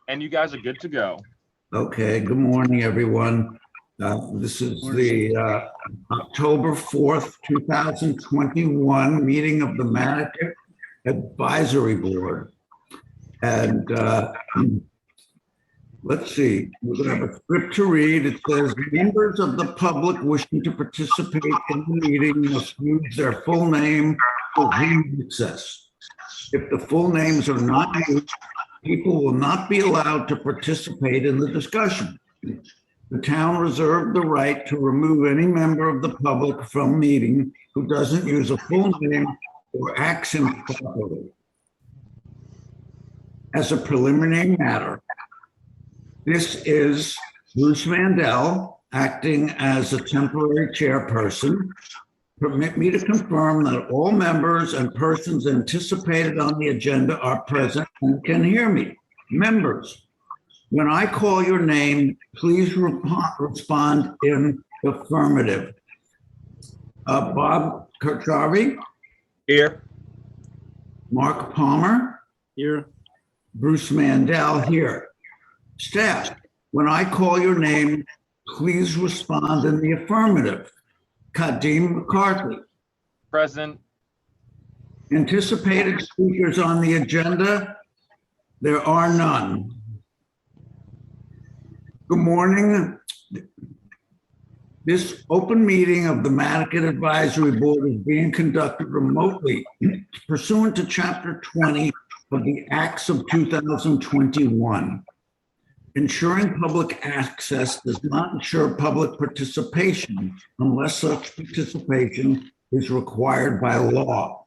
And you guys are good to go. Okay, good morning, everyone. This is the October 4th, 2021 meeting of the Madaket Advisory Board. And let's see, we're going to have a script to read. It says, members of the public wishing to participate in the meeting must use their full name for Zoom access. If the full names are not used, people will not be allowed to participate in the discussion. The town reserved the right to remove any member of the public from meeting who doesn't use a full name or acts improperly. As a preliminary matter, this is Bruce Mandel acting as a temporary chairperson. Permit me to confirm that all members and persons anticipated on the agenda are present and can hear me. Members, when I call your name, please respond in affirmative. Bob Kirkcharvey? Here. Mark Palmer? Here. Bruce Mandel here. Staff, when I call your name, please respond in the affirmative. Kadim McCarthy. Present. Anticipated speakers on the agenda? There are none. Good morning. This open meeting of the Madaket Advisory Board is being conducted remotely pursuant to Chapter 20 of the Acts of 2021. Ensuring public access does not ensure public participation unless such participation is required by law.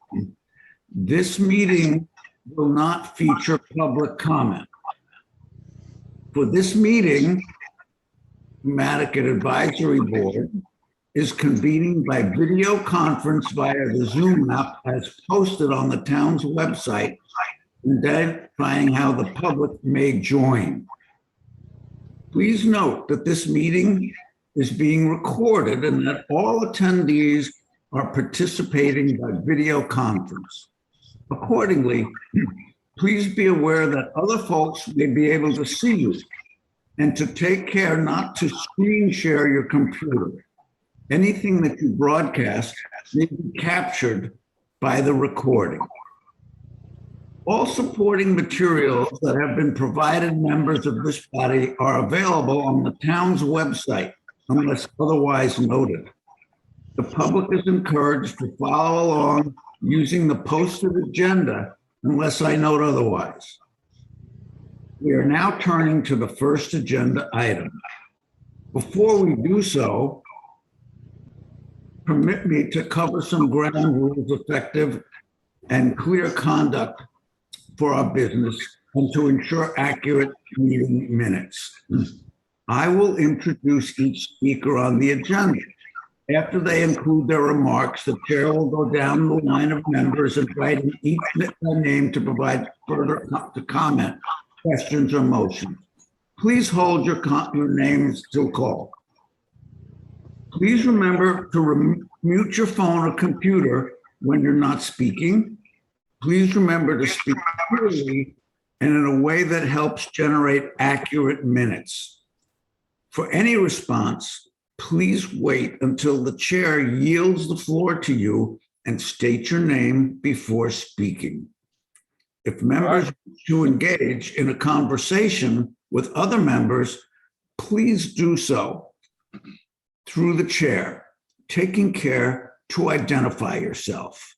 This meeting will not feature public comment. For this meeting, Madaket Advisory Board is convening by video conference via the Zoom app as posted on the town's website, identifying how the public may join. Please note that this meeting is being recorded and that all attendees are participating by video conference. Accordingly, please be aware that other folks may be able to see you and to take care not to screen share your computer. Anything that you broadcast may be captured by the recording. All supporting materials that have been provided members of this body are available on the town's website, unless otherwise noted. The public is encouraged to follow along using the posted agenda unless I note otherwise. We are now turning to the first agenda item. Before we do so, permit me to cover some ground rules effective and clear conduct for our business and to ensure accurate meeting minutes. I will introduce each speaker on the agenda. After they include their remarks, the chair will go down the line of members, inviting each name to provide further comment, questions, or motions. Please hold your names till call. Please remember to mute your phone or computer when you're not speaking. Please remember to speak clearly and in a way that helps generate accurate minutes. For any response, please wait until the chair yields the floor to you and state your name before speaking. If members wish to engage in a conversation with other members, please do so through the chair, taking care to identify yourself.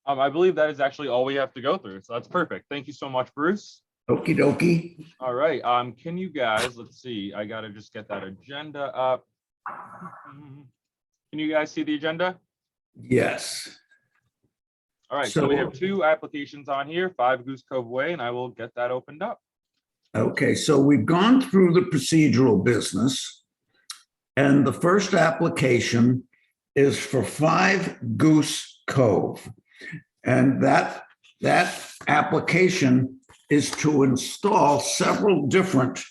I believe that is actually all we have to go through. So that's perfect. Thank you so much, Bruce. Okie dokie. All right. Can you guys, let's see. I got to just get that agenda up. Can you guys see the agenda? Yes. All right. So we have two applications on here, 5 Goose Cove Way, and I will get that opened up. Okay. So we've gone through the procedural business, and the first application is for 5 Goose Cove. And that application is to install several different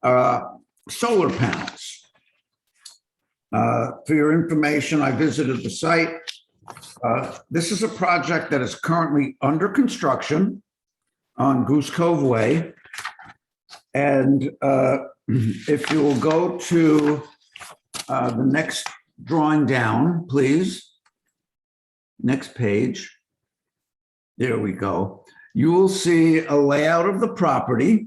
solar panels. For your information, I visited the site. This is a project that is currently under construction on Goose Cove Way. And if you will go to the next drawing down, please. Next page. There we go. You will see a layout of the property,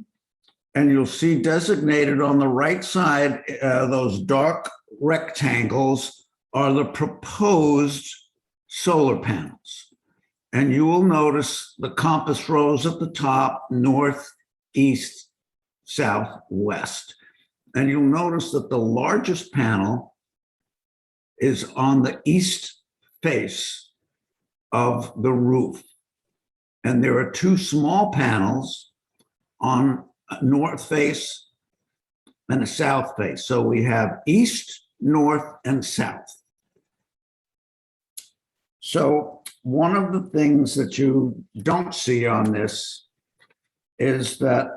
and you'll see designated on the right side, those dark rectangles are the proposed solar panels. And you will notice the compass rose at the top, north, east, south, west. And you'll notice that the largest panel is on the east face of the roof. And there are two small panels on a north face and a south face. So we have east, north, and south. So one of the things that you don't see on this is that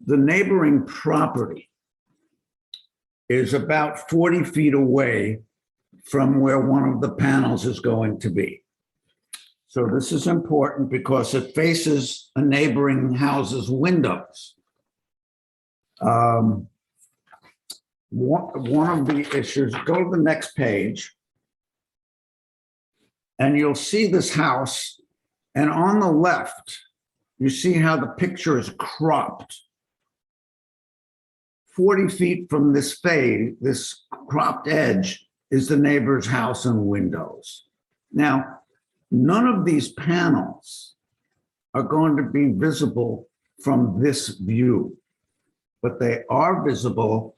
the neighboring property is about 40 feet away from where one of the panels is going to be. So this is important because it faces a neighboring house's windows. One of the issues, go to the next page, and you'll see this house, and on the left, you see how the picture is cropped. 40 feet from this fade, this cropped edge, is the neighbor's house and windows. Now, none of these panels are going to be visible from this view, but they are visible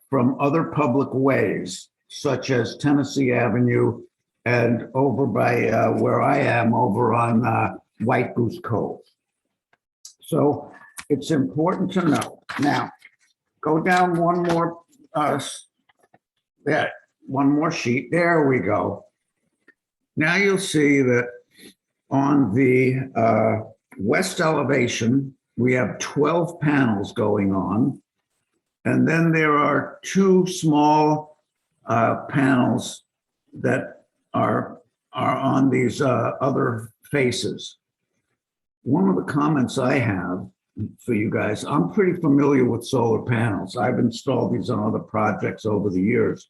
from other public ways, such as Tennessee Avenue and over by where I am, over on White Goose Cove. So it's important to know. Now, go down one more, one more sheet. There we go. Now you'll see that on the west elevation, we have 12 panels going on. And then there are two small panels that are on these other faces. One of the comments I have for you guys, I'm pretty familiar with solar panels. I've installed these on other projects over the years.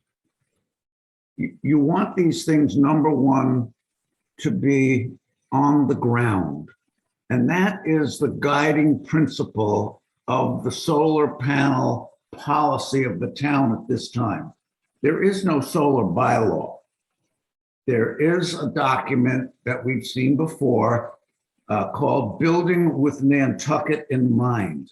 You want these things, number one, to be on the ground. And that is the guiding principle of the solar panel policy of the town at this time. There is no solar bylaw. There is a document that we've seen before called Building with Nantucket in Mind.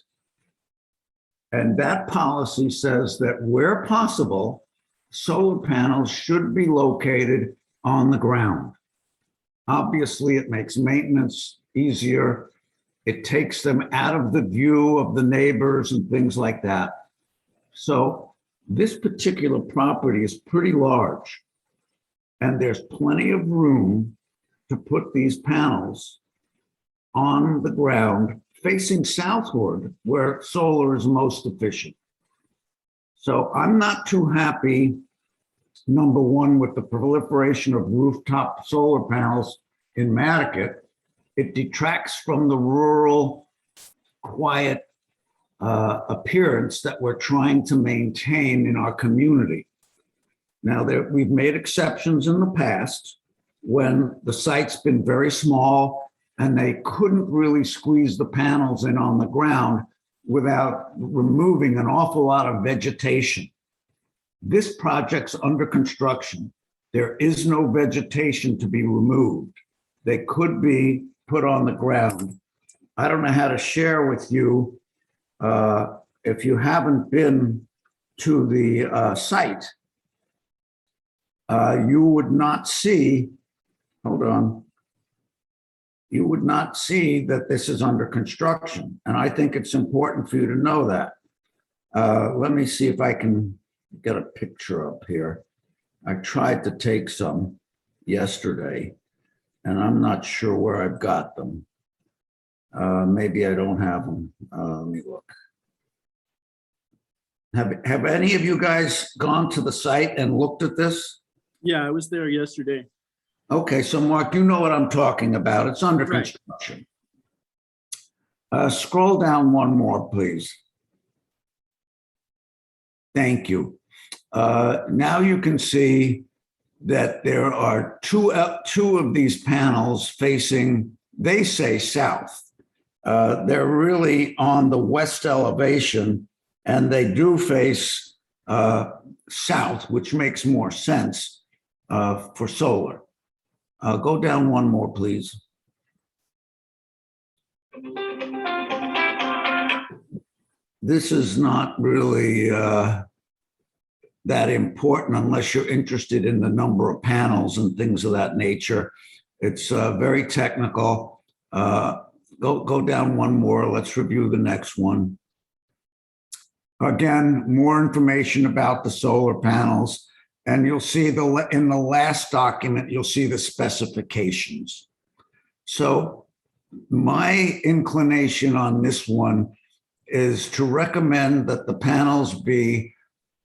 And that policy says that where possible, solar panels should be located on the ground. Obviously, it makes maintenance easier. It takes them out of the view of the neighbors and things like that. So this particular property is pretty large, and there's plenty of room to put these panels on the ground facing southward where solar is most efficient. So I'm not too happy, number one, with the proliferation of rooftop solar panels in Madaket. It detracts from the rural, quiet appearance that we're trying to maintain in our community. Now, we've made exceptions in the past when the site's been very small and they couldn't really squeeze the panels in on the ground without removing an awful lot of vegetation. This project's under construction. There is no vegetation to be removed. They could be put on the ground. I don't know how to share with you, if you haven't been to the site, you would not see, hold on, you would not see that this is under construction. And I think it's important for you to know that. Let me see if I can get a picture up here. I tried to take some yesterday, and I'm not sure where I've got them. Maybe I don't have them. Let me look. Have any of you guys gone to the site and looked at this? Yeah, I was there yesterday. Okay, so Mark, you know what I'm talking about. It's under Right. construction. Scroll down one more, please. Thank you. Now you can see that there are two of these panels facing, they say south. They're really on the west elevation, and they do face south, which makes more sense for solar. Go down one more, please. This is not really that important unless you're interested in the number of panels and things of that nature. It's very technical. Go down one more. Let's review the next one. Again, more information about the solar panels, and you'll see in the last document, you'll see the specifications. So my inclination on this one is to recommend that the panels be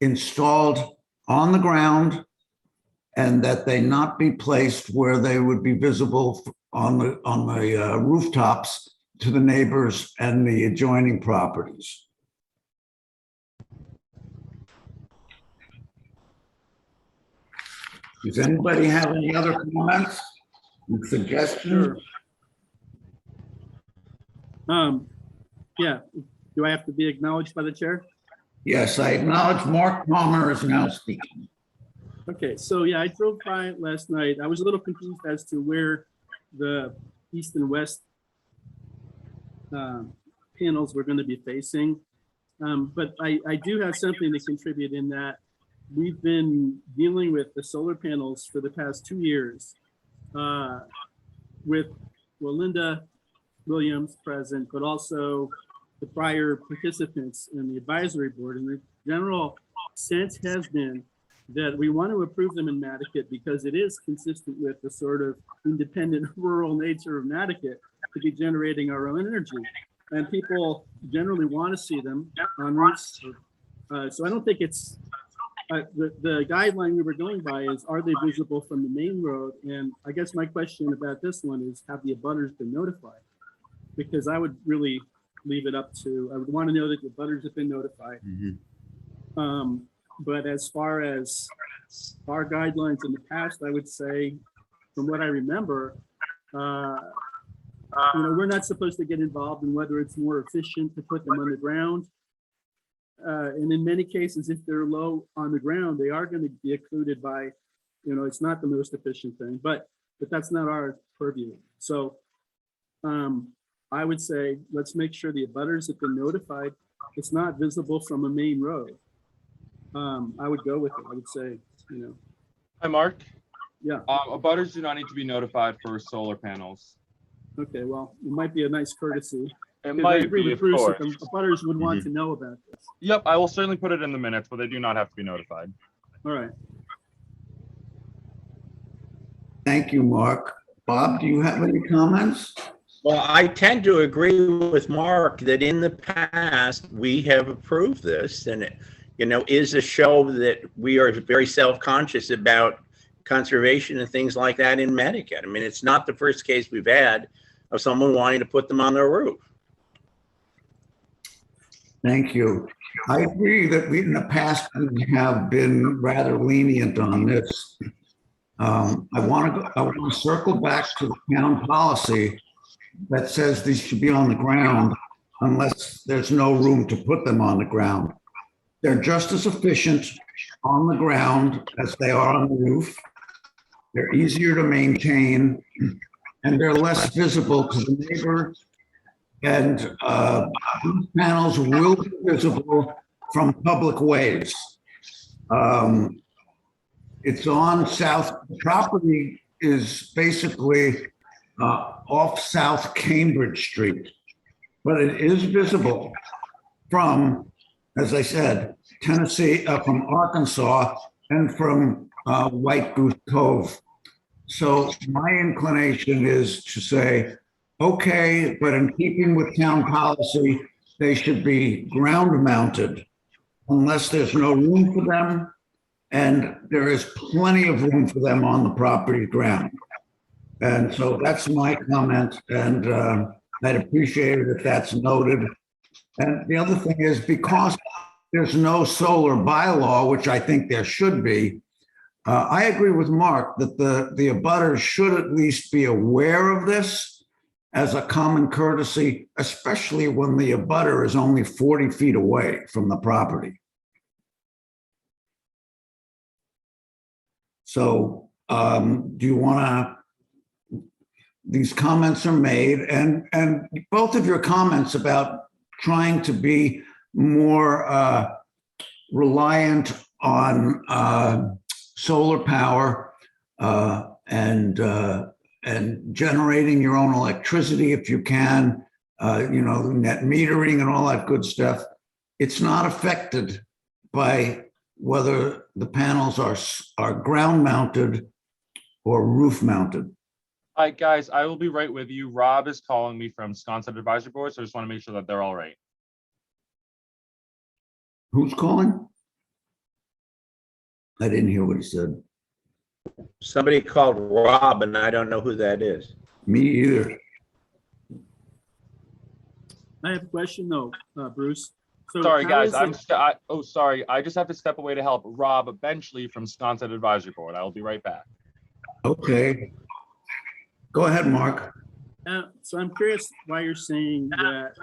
installed on the ground and that they not be placed where they would be visible on the rooftops to the neighbors and the adjoining properties. Does anybody have any other comments and suggestions? Sure. Yeah, do I have to be acknowledged by the chair? Yes, I acknowledge Mark Palmer is now speaking. Okay, so yeah, I drove by it last night. I was a little confused as to where the east and west panels were going to be facing. But I do have something to contribute in that we've been dealing with the solar panels for the past 2 years with Linda Williams present, but also the prior participants in the advisory board. And the general sense has been that we want to approve them in Madaket because it is consistent with the sort of independent rural nature of Madaket to be generating our own energy. And people generally want to see them on roofs. So I don't think it's, the guideline we were going by is, are they visible from the main road? And I guess my question about this one is, have the abutters been notified? Because I would really leave it up to, I would want to know that the abutters have been notified. Mm-hmm. But as far as our guidelines in the past, I would say, from what I remember, we're not supposed to get involved in whether it's more efficient to put them on the ground. And in many cases, if they're low on the ground, they are going to be occluded by, it's not the most efficient thing, but that's not our purview. So I would say, let's make sure the abutters have been notified. It's not visible from a main road. I would go with it. I would say, Hi, Mark. Yeah. Abutters do not need to be notified for solar panels. Okay, well, it might be a nice courtesy. It might be, of course. Abutters would want to know about this. Yep, I will certainly put it in the minutes, but they do not have to be notified. All right. Thank you, Mark. Bob, do you have any comments? Well, I tend to agree with Mark that in the past, we have approved this, and it, is a show that we are very self-conscious about conservation and things like that in Madaket. I mean, it's not the first case we've had of someone wanting to put them on their roof. Thank you. I agree that in the past, we have been rather lenient on this. I want to circle back to the town policy that says these should be on the ground unless there's no room to put them on the ground. They're just as efficient on the ground as they are on the roof. They're easier to maintain, and they're less visible to the neighbor. And these panels will be visible from public ways. It's on South, the property is basically off South Cambridge Street, but it is visible from, as I said, Tennessee, from Arkansas, and from White Goose Cove. So my inclination is to say, okay, but in keeping with town policy, they should be ground mounted unless there's no room for them. And there is plenty of room for them on the property ground. And so that's my comment. And I'd appreciate it if that's noted. And the other thing is, because there's no solar bylaw, which I think there should be. I agree with Mark that the abutters should at least be aware of this as a common courtesy, especially when the abutter is only 40 feet away from the property. So do you want to, these comments are made, and both of your comments about trying to be more reliant on solar power and generating your own electricity if you can, net metering and all that good stuff. It's not affected by whether the panels are ground mounted or roof mounted. All right, guys, I will be right with you. Rob is calling me from Sconset Advisory Board, so I just want to make sure that they're all right. Who's calling? I didn't hear what he said. Somebody called Rob, and I don't know who that is. Me either. I have a question though, Bruce. So Sorry, how guys. is it- Sorry. I just have to step away to help Rob Benchley from Sconset Advisory Board. I will be right back. Okay. Go ahead, Mark. So I'm curious why you're saying that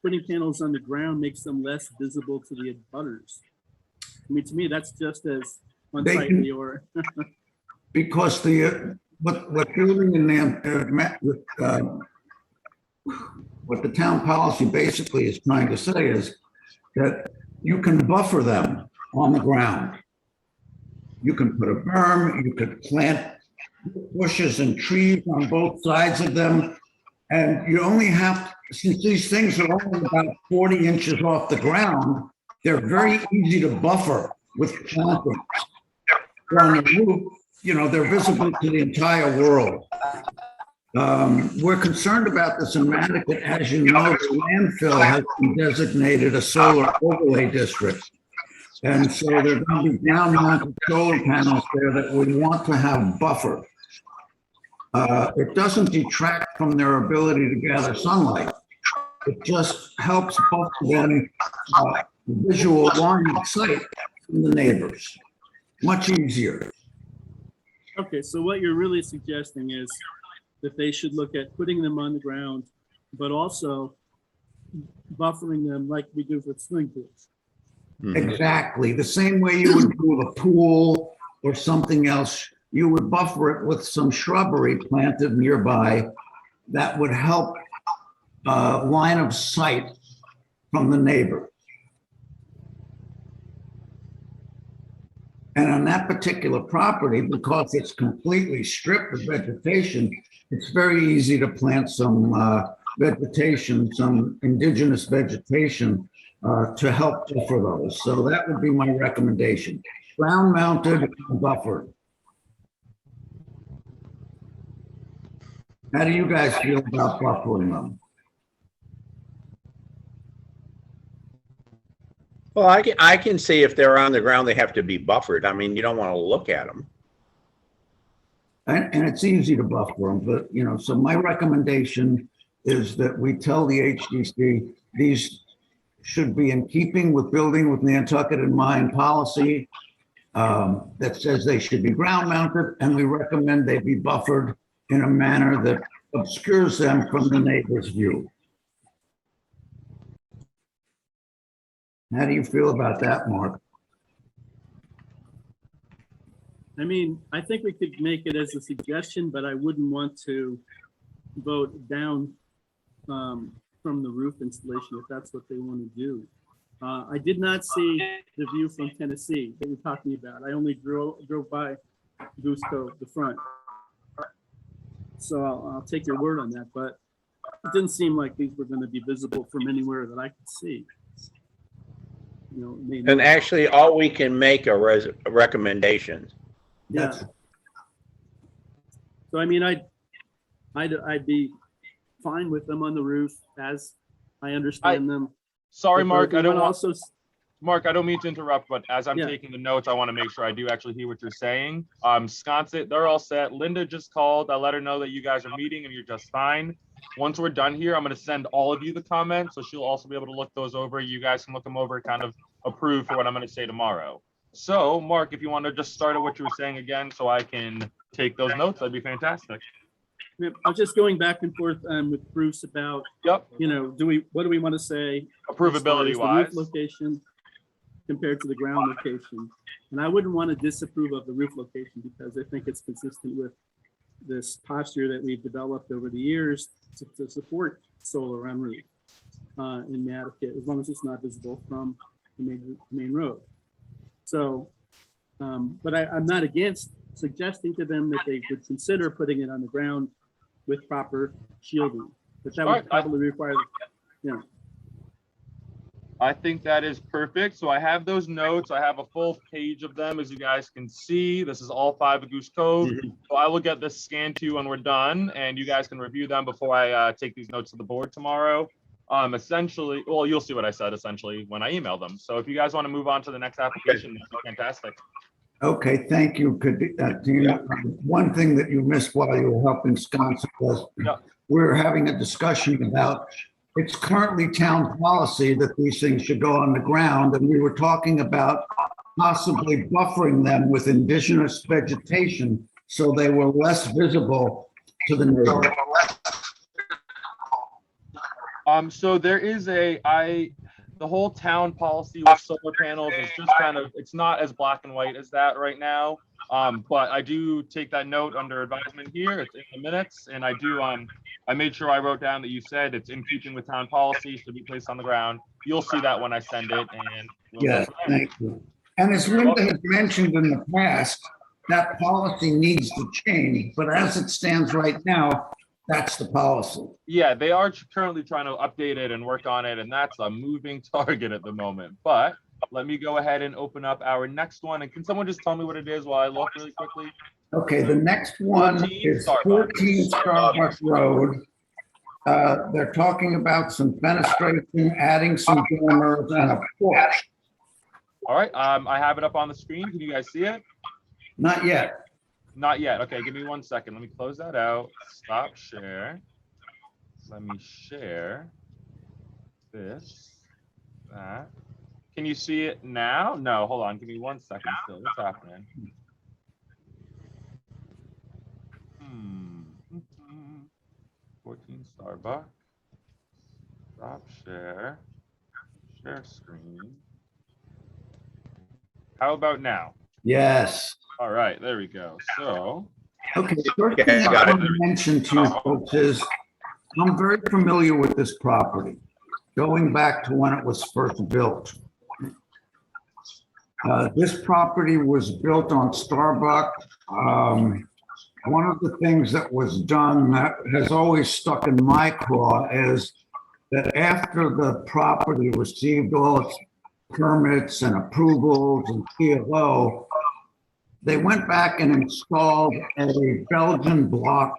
putting panels on the ground makes them less visible to the abutters. I mean, to me, that's just as unsightly or. Because what building and what the town policy basically is trying to say is that you can buffer them on the ground. You can put a berm, you could plant bushes and trees on both sides of them. And you only have, since these things are only about 40 inches off the ground, they're very easy to buffer with plantings. On the roof, they're visible to the entire world. We're concerned about this in Madaket. As you know, the landfill has been designated a solar overlay district. And so there are going to be ground-mounted solar panels there that we want to have buffered. It doesn't detract from their ability to gather sunlight. It just helps buffer them visual line of sight from the neighbors. Much easier. Okay, so what you're really suggesting is that they should look at putting them on the ground, but also buffering them like we do with swimming pools. Exactly. The same way you would do with a pool or something else, you would buffer it with some shrubbery planted nearby that would help line of sight from the neighbor. And on that particular property, because it's completely stripped of vegetation, it's very easy to plant some vegetation, some indigenous vegetation to help buffer those. So that would be my recommendation. Ground mounted and buffered. How do you guys feel about buffering them? Well, I can see if they're on the ground, they have to be buffered. I mean, you don't want to look at them. And it's easy to buffer them, but so my recommendation is that we tell the HDC these should be in keeping with building with Nantucket in mind policy that says they should be ground mounted, and we recommend they be buffered in a manner that obscures them from the neighbor's view. How do you feel about that, Mark? I mean, I think we could make it as a suggestion, but I wouldn't want to vote down from the roof installation if that's what they want to do. I did not see the view from Tennessee that you're talking about. I only drove by Goose Cove, the front. So I'll take your word on that, but it didn't seem like these were going to be visible from anywhere that I could see. And actually, all we can make are recommendations. Yeah. So I mean, I'd be fine with them on the roof as I understand them. Sorry, Mark. Mark, I don't mean to interrupt, but as I'm taking the notes, I want to make sure I do actually hear what you're saying. Sconset, they're all set. Linda just called. I let her know that you guys are meeting and you're just fine. once we're done here, I'm going to send all of you the comments. So she'll also be able to look those over. You guys can look them over, kind of approve for what I'm going to say tomorrow. So Mark, if you want to just start at what you were saying again, so I can take those notes, that'd be fantastic. I was just going back and forth with Bruce about, Yep. you know, what do we want to say? Approvability as far as the wise. roof location compared to the ground location. And I wouldn't want to disapprove of the roof location because I think it's consistent with this posture that we've developed over the years to support solar on roof in Madaket, as long as it's not visible from the main road. So, but I'm not against suggesting to them that they would consider putting it on the ground with proper shielding, but that would probably require, you know. I think that is perfect. So I have those notes. I have a full page of them, as you guys can see. This is all 5 of Goose Cove. So I will get this scanned to you when we're done, and you guys can review them before I take these notes to the board tomorrow. Essentially, well, you'll see what I said essentially when I email them. So if you guys want to move on to the next application, that'd be fantastic. Okay, thank you. One thing that you missed while you were helping sponsor was we were having a discussion about, it's currently town policy that these things should go on the ground, and we were talking about possibly buffering them with indigenous vegetation so they were less visible to the neighbor. So there is the whole town policy with solar panels is just kind of, it's not as black and white as that right now. But I do take that note under advisement here. It's in the minutes, and I made sure I wrote down that you said it's in keeping with town policy, should be placed on the ground. You'll see that when I send it, and Yes, thank you. And as Linda has mentioned in the past, that policy needs to change, but as it stands right now, that's the policy. Yeah, they are currently trying to update it and work on it, and that's a moving target at the moment. But let me go ahead and open up our next one. And can someone just tell me what it is while I look really quickly? Okay, the next one 14 is Starbucks. 14 Starbucks Road. They're talking about some fenestration, adding some dormers and a porch. All right, I have it up on the screen. Can you guys see it? Not yet. Not yet. Okay, give me 1 second. Let me close that out. Stop share. Let me share this, that. Can you see it now? No, hold on. Give me 1 second still. What's happening? 14 Starbucks. Stop share. Share screen. How about now? Yes. All right, there we go. So, Okay, the first thing I want to mention to you folks is I'm very familiar with this property, going back to when it was first built. This property was built on Starbuck. One of the things that was done that has always stuck in my craw is that after the property received all its permits and approvals and PLO, they went back and installed a Belgian block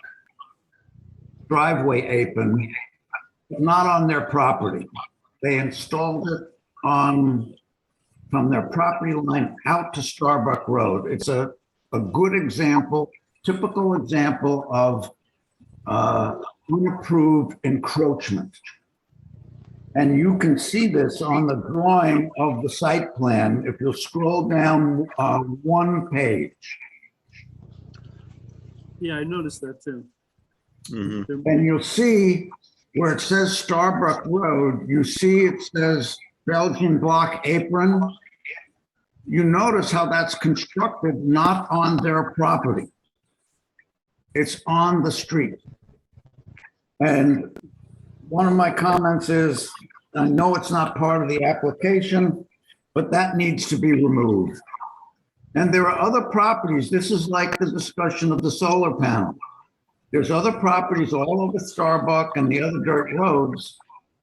driveway apron, but not on their property. They installed it from their property line out to Starbuck Road. It's a good example, typical example of unapproved encroachment. And you can see this on the drawing of the site plan if you'll scroll down one page. Yeah, I noticed that too. And you'll see where it says Starbuck Road, you see it says Belgian block apron. You notice how that's constructed not on their property. It's on the street. And one of my comments is, I know it's not part of the application, but that needs to be removed. And there are other properties. This is like the discussion of the solar panel. There's other properties all over Starbuck and the other dirt roads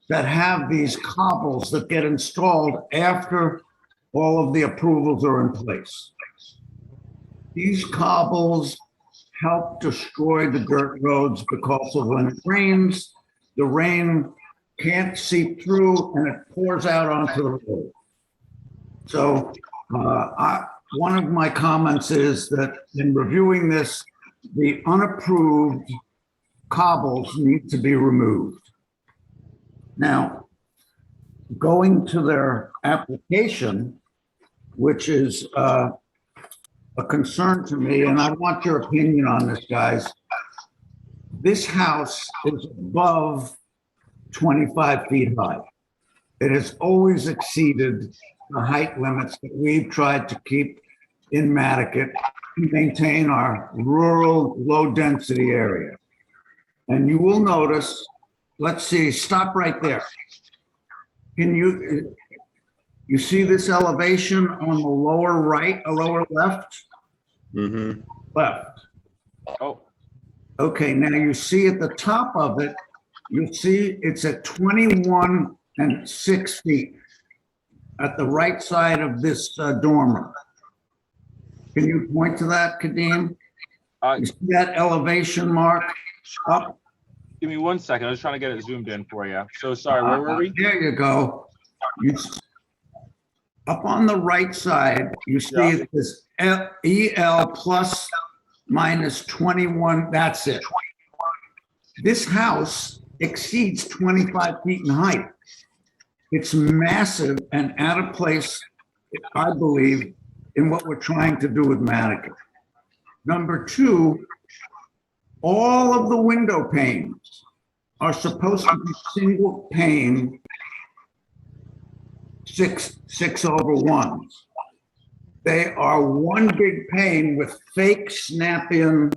that have these cobbles that get installed after all of the approvals are in place. These cobbles help destroy the dirt roads because of when it rains, the rain can't seep through and it pours out onto the road. So one of my comments is that in reviewing this, the unapproved cobbles need to be removed. Now, going to their application, which is a concern to me, and I want your opinion on this, guys. This house is above 25 feet high. It has always exceeded the height limits that we've tried to keep in Madaket to maintain our rural, low-density area. And you will notice, let's see, stop right there. Can you see this elevation on the lower right, or lower left? Mm-hmm. Left. Oh, Okay, now you see at the top of it, you see it's at 21 and 6 feet at the right side of this dormer. Can you point to that, Kadeem? You see that elevation mark up? give me 1 second. I was trying to get it zoomed in for you. So sorry, where were we? There you go. Up on the right side, you see Yeah. this EL plus minus 21, that's it. This house exceeds 25 feet in height. It's massive and out of place, I believe, in what we're trying to do with Madaket. Number two, all of the window panes are supposed to be single pane, 6/1. They are one big pane with fake snap-in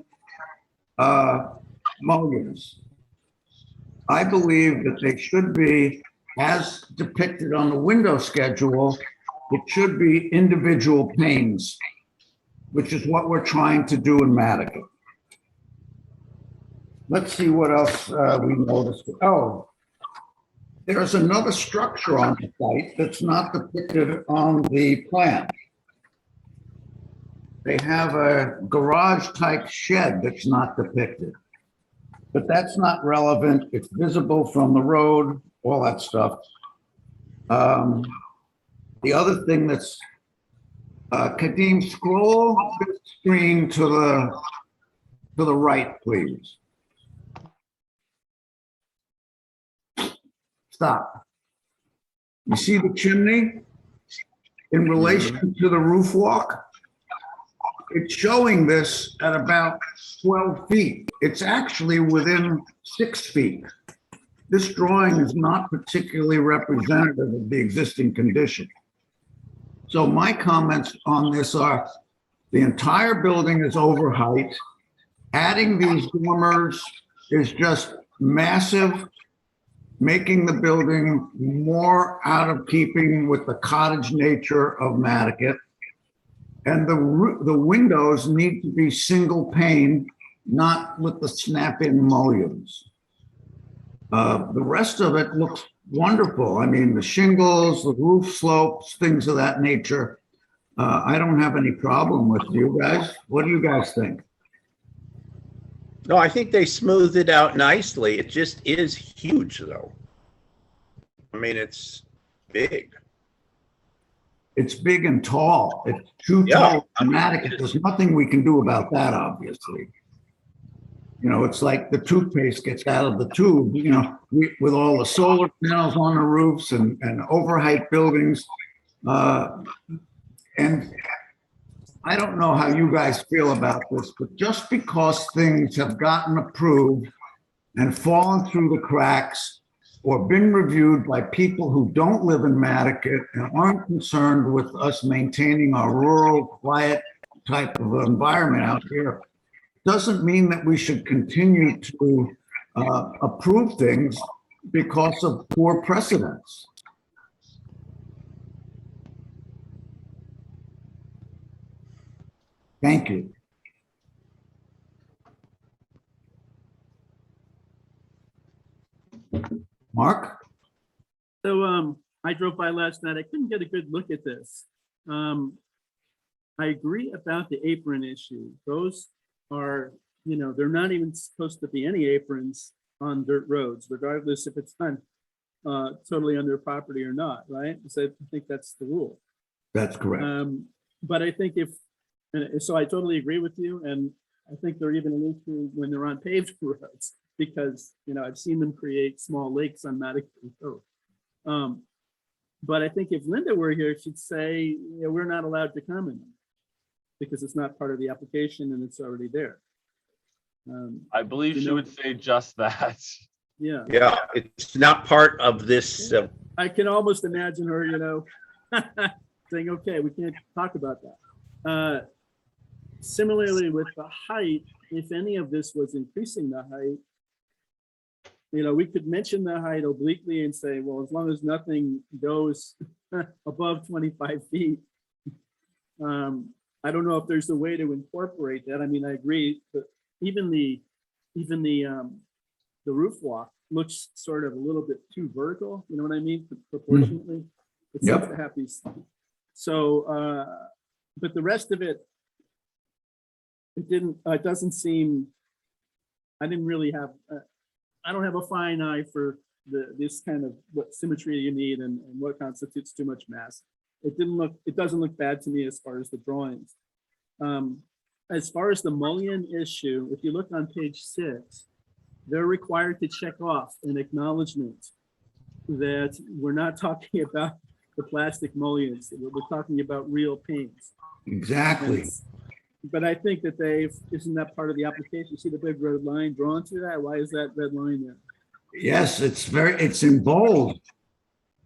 mullions. I believe that they should be, as depicted on the window schedule, it should be individual panes, which is what we're trying to do in Madaket. Let's see what else we noticed. Oh, there's another structure on the site that's not depicted on the plan. They have a garage-type shed that's not depicted. But that's not relevant. It's visible from the road, all that stuff. The other thing that's, Kadeem, scroll the screen to the right, please. Stop. You see the chimney in relation to the roof walk? It's showing this at about 12 feet. It's actually within 6 feet. This drawing is not particularly representative of the existing condition. So my comments on this are, the entire building is over height. Adding these dormers is just massive, making the building more out of keeping with the cottage nature of Madaket. And the windows need to be single pane, not with the snap-in mullions. The rest of it looks wonderful. I mean, the shingles, the roof slopes, things of that nature. I don't have any problem with you guys. What do you guys think? No, I think they smoothed it out nicely. It just is huge, though. I mean, it's big. It's big and tall. It's too tall. Dramatic. There's nothing we can do about that, obviously. You know, it's like the toothpaste gets out of the tube, you know, with all the solar panels on the roofs and overheight buildings. And I don't know how you guys feel about this, but just because things have gotten approved and fallen through the cracks or been reviewed by people who don't live in Madaket and aren't concerned with us maintaining our rural, quiet type of environment out here, doesn't mean that we should continue to approve things because of poor precedents. Thank you. Mark? So I drove by last night. I couldn't get a good look at this. I agree about the apron issue. Those are, you know, they're not even supposed to be any aprons on dirt roads, regardless if it's on totally on their property or not, right? So I think that's the rule. That's correct. But I think so I totally agree with you. And I think they're even an issue when they're on paved roads. because, I've seen them create small lakes on Madaket Cove. But I think if Linda were here, she'd say, we're not allowed to comment because it's not part of the application and it's already there. I believe she would say just that. Yeah. Yeah, it's not part of this. I can almost imagine her, saying, okay, we can't talk about that. Similarly with the height, if any of this was increasing the height, we could mention the height obliquely and say, well, as long as nothing goes above 25 feet, I don't know if there's a way to incorporate that. I mean, I agree, but even the roof walk looks sort of a little bit too vertical. You know what I mean? Proportionately, it seems to have these. So, but the rest of it, it didn't. It doesn't seem. I didn't really have. I don't have a fine eye for this kind of what symmetry you need and what constitutes too much mass. It doesn't look bad to me as far as the drawings. As far as the mullion issue, if you look on page 6, they're required to check off an acknowledgement that we're not talking about the plastic mullions. We're talking about real paints. Exactly. But I think that isn't that part of the application? See the big red line drawn through that? Why is that red line there? Yes, it's in bold.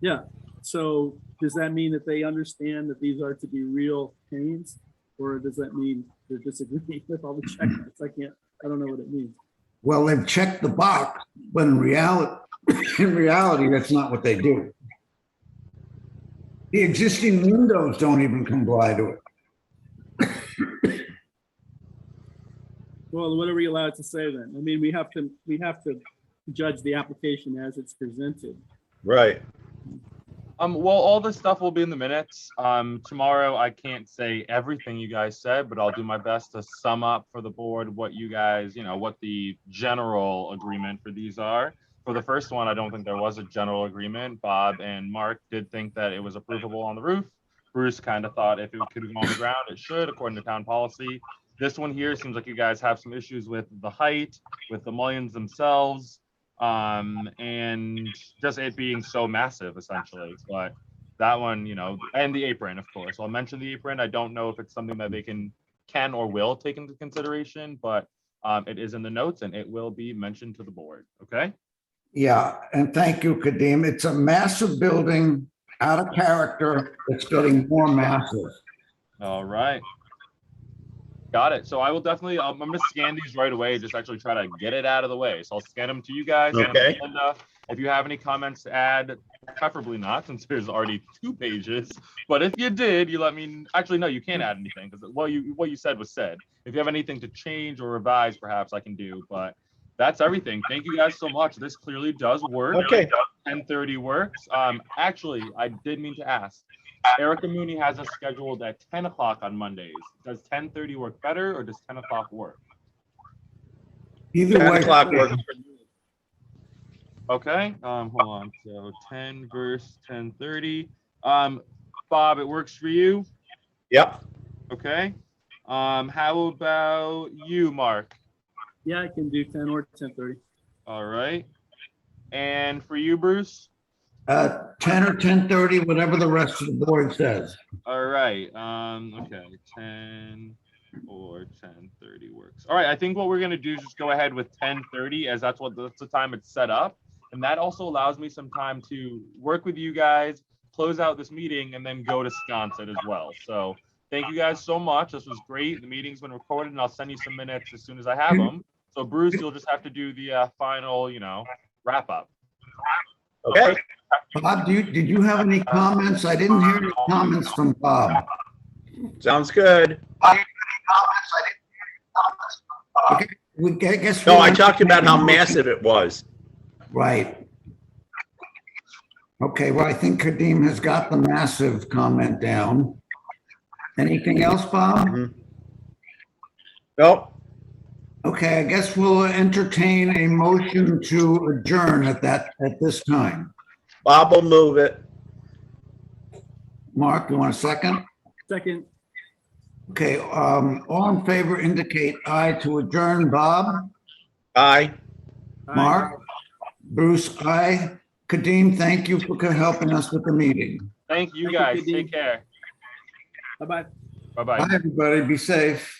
Yeah. So does that mean that they understand that these are to be real paints? Or does that mean they're disagreeing with all the checkmarks? I don't know what it means. Well, they've checked the box, but in reality, that's not what they do. The existing windows don't even comply to it. Well, what are we allowed to say then? I mean, we have to judge the application as it's presented. Right. Well, all this stuff will be in the minutes. Tomorrow I can't say everything you guys said, but I'll do my best to sum up for the board what you guys, what the general agreement for these are. For the first one, I don't think there was a general agreement. Bob and Mark did think that it was approvable on the roof. Bruce kind of thought if it could go on the ground, it should, according to town policy. This one here seems like you guys have some issues with the height, with the mullions themselves, and just it being so massive, essentially. But that one, and the apron, of course. I'll mention the apron. I don't know if it's something that they can or will take into consideration, but it is in the notes and it will be mentioned to the board. Okay. Yeah, and thank you, Kadeem. It's a massive building, out of character. It's getting more massive. All right. Got it. So I will definitely, I'm going to scan these right away, just actually try to get it out of the way. So I'll scan them to you guys. Okay. Linda, if you have any comments to add, preferably not, since there's already 2 pages. But if you did, you let me, actually, no, you can't add anything because what you said was said. If you have anything to change or revise, perhaps I can do, but that's everything. Thank you guys so much. This clearly does work. Okay. 10:30 works. Actually, I did mean to ask. Erica Mooney has us scheduled at 10 o'clock on Mondays. Does 10:30 work better or does 10 o'clock work? Either 10 way. o'clock works. Okay, hold on. So 10 versus 10:30. Bob, it works for you? Yep. Okay. How about you, Mark? Yeah, I can do 10 or 10:30. All right. And for you, Bruce? 10 or 10:30, whatever the rest of the board says. All right. Okay. 10 or 10:30 works. All right. I think what we're gonna do is just go ahead with 10:30, as that's the time it's set up, and that also allows me some time to work with you guys, close out this meeting, and then go to Sconset as well. So thank you guys so much. This was great. The meeting's been recorded, and I'll send you some minutes as soon as I have them. So Bruce, you'll just have to do the final, wrap up. Okay. Bob, did you have any comments? I didn't hear any comments from Bob. Sounds good. Okay, I guess. No, I talked about how massive it was. Right. Okay, well, I think Kadeem has got the massive comment down. Anything else, Bob? Mhm. Nope. Okay, I guess we'll entertain a motion to adjourn at this time. Bob will move it. Mark, you want a second? Second. Okay, all in favor indicate aye to adjourn. Bob? Aye. Mark? Bruce, aye. Kadeem, thank you for helping us with the meeting. Thank you Thank you, guys. Kadeem. Take care. Bye-bye. Bye-bye. Bye, everybody. Be safe.